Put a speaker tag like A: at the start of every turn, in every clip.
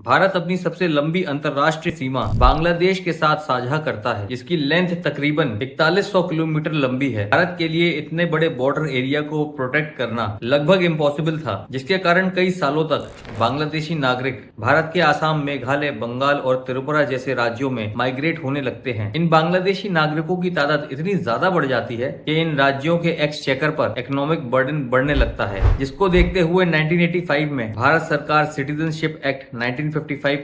A: भारत अपनी सबसे लंबी अंतर्राष्ट्रीय सीमा बांग्लादेश के साथ साझा करता है, जिसकी लेंथ तकरीबन 4100 किलोमीटर लंबी है। भारत के लिए इतने बड़े बॉर्डर एरिया को प्रोटेक्ट करना लगभग इम्पॉसिबल था, जिसके कारण कई सालों तक बांग्लादेशी नागरिक भारत के आसाम, मेघालय, बंगाल और त्रिपुरा जैसे राज्यों में माइग्रेट होने लगते हैं। इन बांग्लादेशी नागरिकों की तादाद इतनी ज्यादा बढ़ जाती है कि इन राज्यों के एक्सचेकर पर इकोनॉमिक बर्डन बढ़ने लगता है, जिसको देखते हुए 1985 में भारत सरकार सिटीजनशिप एक्ट 1955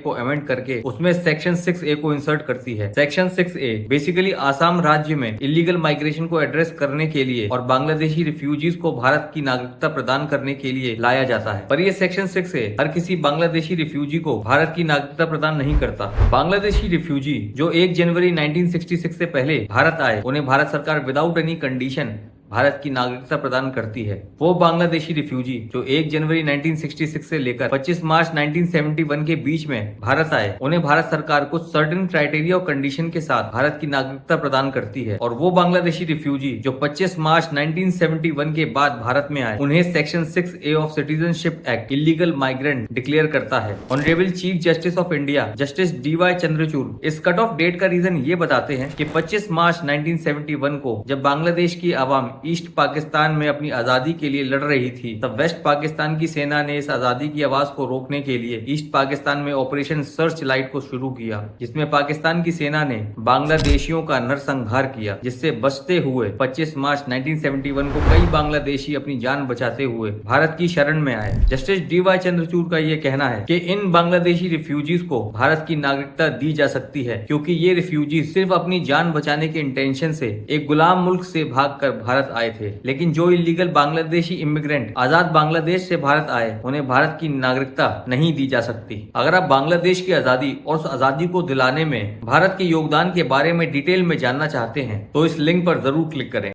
A: को अमेंड करके उसमें सेक्शन 6A को इंसर्ट करती है। सेक्शन 6A बेसिकली आसाम राज्य में इलीगल माइग्रेशन को एड्रेस करने के लिए और बांग्लादेशी रिफ्यूजीज को भारत की नागरिकता प्रदान करने के लिए लाया जाता है। पर ये सेक्शन 6A हर किसी बांग्लादेशी रिफ्यूजी को भारत की नागरिकता प्रदान नहीं करता। बांग्लादेशी रिफ्यूजी जो 1 जनवरी 1966 से पहले भारत आए, उन्हें भारत सरकार विदाउट एनी कंडीशन भारत की नागरिकता प्रदान करती है। वो बांग्लादेशी रिफ्यूजी जो 1 जनवरी 1966 से लेकर 25 मार्च 1971 के बीच में भारत आए, उन्हें भारत सरकार कुछ सर्टेन क्राइटेरिया और कंडीशन के साथ भारत की नागरिकता प्रदान करती है। और वो बांग्लादेशी रिफ्यूजी जो 25 मार्च 1971 के बाद भारत में आए, उन्हें section 6A of citizenship act illegal migrant declare करता है। Honourable chief justice of India justice DY Chandrachud इस कट ऑफ डेट का रीजन ये बताते हैं कि 25 मार्च 1971 को जब बांग्लादेश की आवाम ईस्ट पाकिस्तान में अपनी आजादी के लिए लड़ रही थी, तब वेस्ट पाकिस्तान की सेना ने इस आजादी की आवाज को रोकने के लिए ईस्ट पाकिस्तान में ऑपरेशन सर्च लाइट को शुरू किया, जिसमें पाकिस्तान की सेना ने बांग्लादेशियों का नरसंहार किया, जिससे बचते हुए 25 मार्च 1971 को कई बांग्लादेशी अपनी जान बचाते हुए भारत की शरण में आए। जस्टिस DY चंद्रचूड़ का ये कहना है कि इन बांग्लादेशी रिफ्यूजीज को भारत की नागरिकता दी जा सकती है, क्योंकि ये रिफ्यूजीज सिर्फ अपनी जान बचाने के इंटेंशन से एक गुलाम मुल्क से भागकर भारत आए थे। लेकिन जो इलीगल बांग्लादेशी इमिग्रेंट आजाद बांग्लादेश से भारत आए, उन्हें भारत की नागरिकता नहीं दी जा सकती। अगर आप बांग्लादेश की आजादी और उस आजादी को दिलाने में भारत के योगदान के बारे में डिटेल में जानना चाहते हैं, तो इस लिंक पर जरूर क्लिक करें।